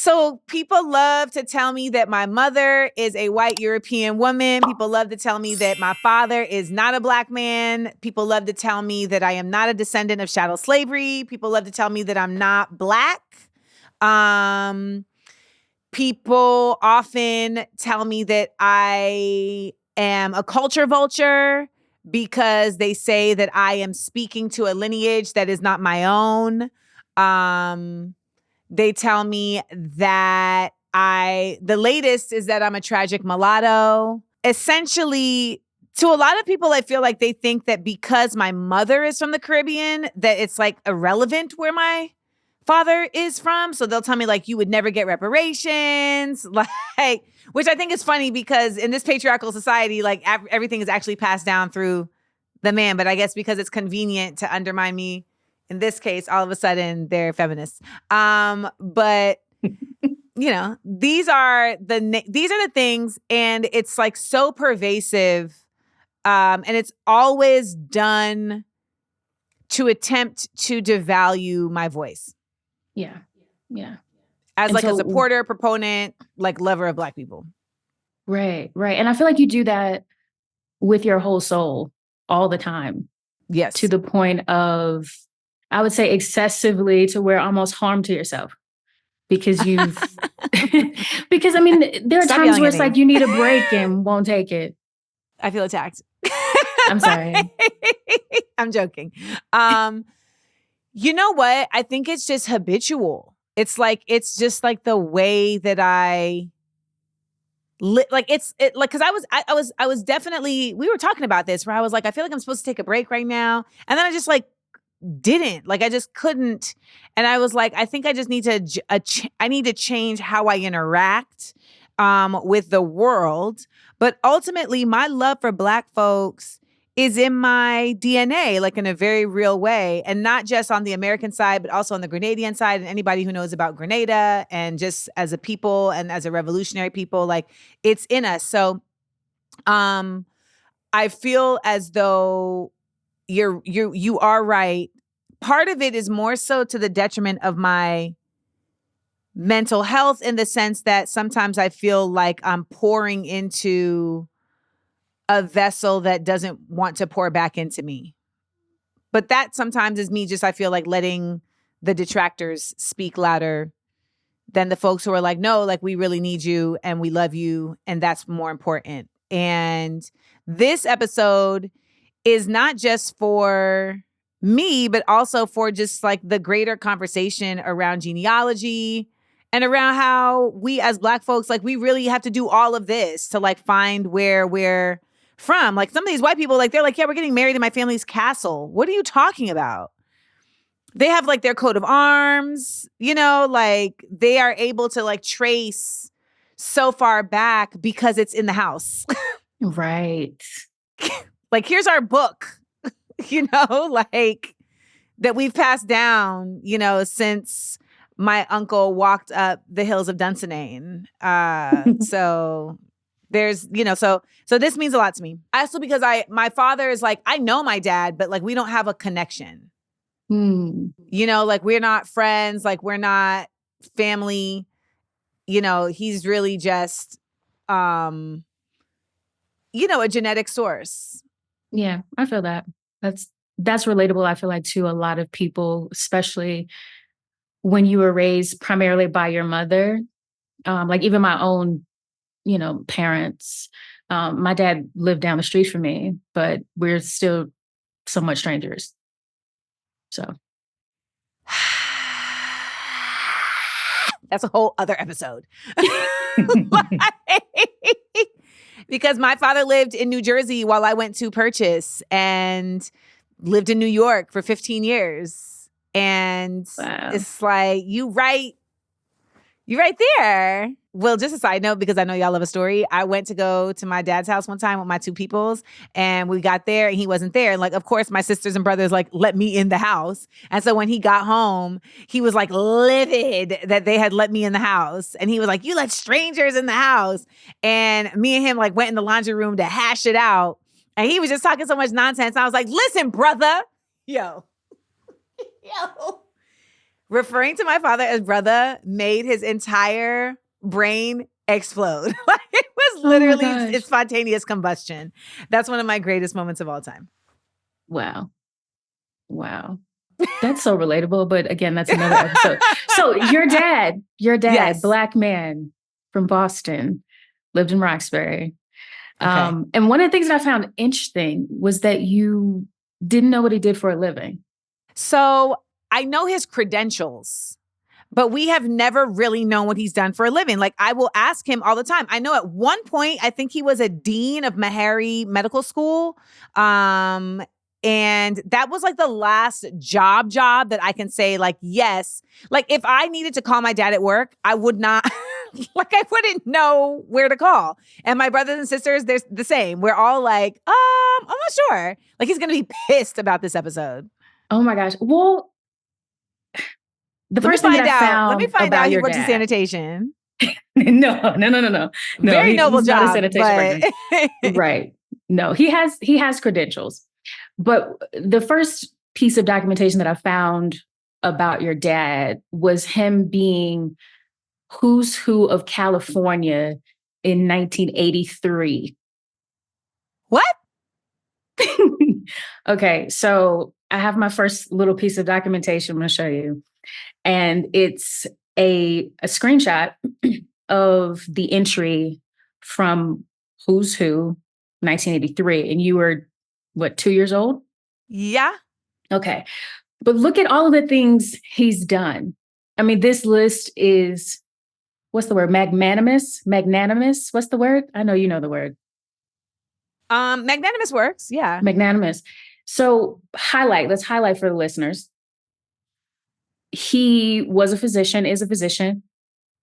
So people love to tell me that my mother is a white European woman. People love to tell me that my father is not a black man. People love to tell me that I am not a descendant of chattel slavery. People love to tell me that I'm not black. People often tell me that I am a culture vulture because they say that I am speaking to a lineage that is not my own. They tell me that the latest is that I'm a tragic mulatto. Essentially, to a lot of people, I feel like they think that because my mother is from the Caribbean, that it's like irrelevant where my father is from. So they'll tell me like, you would never get reparations, like, which I think is funny because in this patriarchal society, like everything is actually passed down through the man. But I guess because it's convenient to undermine me, in this case, all of a sudden they're feminists. But you know, these are the things, and it's like so pervasive, and it's always done to attempt to devalue my voice. Yeah. As like a supporter, proponent, like lover of Black people. Right. And I feel like you do that with your whole soul all the time. Yes. To the point of, I would say excessively, to where almost harm to yourself. Because because I mean, there are times where it's like you need a break and won't take it. I feel attacked. I'm sorry. I'm joking. You know what? I think it's just habitual. It's just like the way that I because I was definitely, we were talking about this where I was like, I feel like I'm supposed to take a break right now. And then I just like didn't, like I just couldn't. And I was like, I think I just need to change how I interact with the world. But ultimately my love for Black folks is in my DNA, like in a very real way. And not just on the American side, but also on the Grenadian side. And anybody who knows about Grenada and just as a people and as a revolutionary people, like it's in us. So I feel as though you are right. Part of it is more so to the detriment of my mental health, in the sense that sometimes I feel like I'm pouring into a vessel that doesn't want to pour back into me. But that sometimes is me just, I feel like letting the detractors speak louder than the folks who are like, no, like we really need you and we love you and that's more important. And this episode is not just for me, but also for just like the greater conversation around genealogy and around how we as Black folks, like we really have to do all of this to like find where we're from. Like some of these white people, like they're like, yeah, we're getting married in my family's castle. What are you talking about? They have like their coat of arms, you know, like they are able to like trace so far back because it's in the house. Right. Like, here's our book, you know, like that we've passed down, you know, since my uncle walked up the hills of Dunsinane. So there's, you know, so this means a lot to me. Also because my father is like, I know my dad, but like, we don't have a connection. You know, like we're not friends, like we're not family. You know, he's really just, you know, a genetic source. Yeah, I feel that. That's relatable, I feel like, to a lot of people, especially when you were raised primarily by your mother. Like even my own, you know, parents. My dad lived down the street from me, but we're still somewhat strangers. So that's a whole other episode. Because my father lived in New Jersey while I went to Purchase and lived in New York for 15 years. And wow. It's like, you right there. Well, just a side note, because I know y'all love a story. I went to go to my dad's house one time with my two peoples, and we got there and he wasn't there. And like, of course, my sisters and brothers like let me in the house. And so when he got home, he was like livid that they had let me in the house. And he was like, you let strangers in the house. And me and him like went in the laundry room to hash it out. And he was just talking so much nonsense. I was like, listen, brother, yo. Referring to my father as brother made his entire brain explode. Like it was literally it's spontaneous combustion. That's one of my greatest moments of all time. Wow. That's so relatable. But again, that's another episode. So your dad, yes. Black man from Boston, lived in Roxbury. Okay. And one of the things that I found interesting was that you didn't know what he did for a living. So I know his credentials, but we have never really known what he's done for a living. Like I will ask him all the time. I know at one point, I think he was a dean of Meharry Medical School. And that was like the last job that I can say like, yes. Like if I needed to call my dad at work, I would not, like I wouldn't know where to call. And my brothers and sisters, they're the same. We're all like, I'm not sure. Like he's going to be pissed about this episode. Oh my gosh. Well, the first thing that I found let me find out he works in sanitation. No. Very noble job. Not a sanitation but... Right. No, he has credentials. But the first piece of documentation that I found about your dad was him being who's who of California in 1983. What? Okay, so I have my first little piece of documentation I'm going to show you. And it's a screenshot of the entry from Who's Who, 1983. And you were, what, 2 years old? Yeah. Okay. But look at all of the things he's done. I mean, this list is, what's the word? Magnanimous? What's the word? I know you know the word. Magnanimous works. Yeah. Magnanimous. So let's highlight for the listeners. He was a physician, is a physician,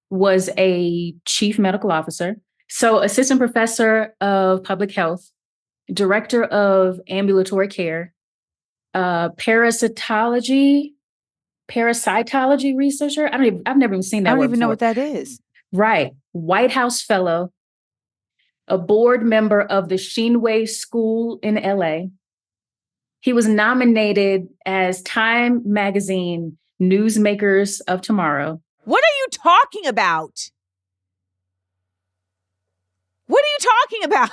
was a chief medical officer. So assistant professor of public health, director of ambulatory care, parasitology researcher. I've never even seen that word. I don't even before. know what that is. Right. White House fellow, a board member of the Sheenway School in LA. He was nominated as Time Magazine Newsmakers of Tomorrow. What are you talking about? What are you talking about?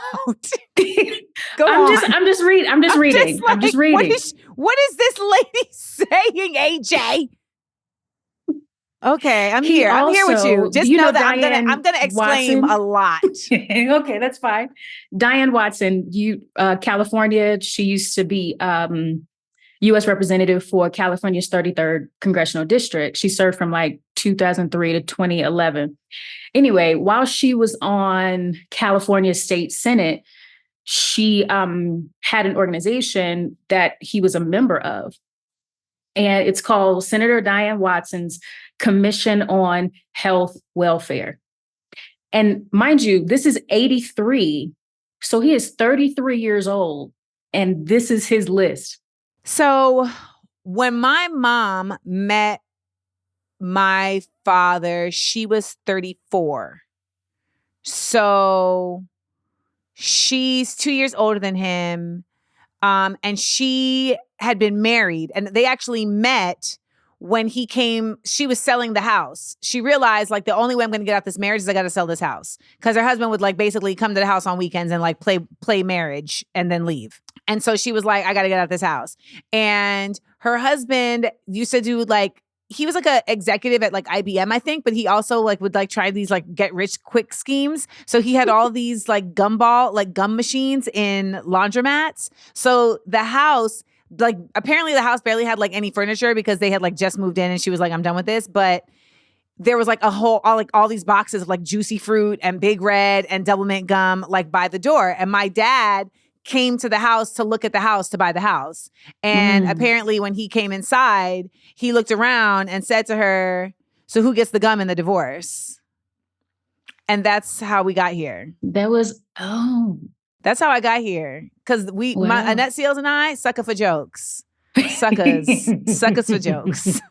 Go on. I'm just reading. What is this lady saying, AJ? Okay, I'm here. I'm here with you. Just know that I'm gonna exclaim Watson. A lot. Okay, that's fine. Diane Watson, California. She used to be U.S. representative for California's 33rd congressional district. She served from like 2003 to 2011. Anyway, while she was on California State Senate, she had an organization that he was a member of. And it's called Senator Diane Watson's Commission on Health Welfare. And mind you, this is 83. So he is 33 years old. And this is his list. So when my mom met my father, she was 34. So she's 2 years older than him. And she had been married, and they actually met when he came. She was selling the house. She realized like the only way I'm going to get out this marriage is I got to sell this house, because her husband would like basically come to the house on weekends and like play marriage and then leave. And so she was like, I got to get out this house. And her husband used to do like, he was like a executive at like IBM, I think, but he also like would like try these like get rich quick schemes. So he had all these like gum machines in laundromats. So the house, like apparently the house barely had like any furniture because they had like just moved in, and she was like, I'm done with this. But there was like all these boxes of like juicy fruit and Big Red and double mint gum like by the door. And my dad came to the house to look at the house to buy the house. And apparently when he came inside, he looked around and said to her, so who gets the gum in the divorce? And that's how we got here. That's how I got here. Because Annette Seals and I, sucker for jokes. Suckers for jokes.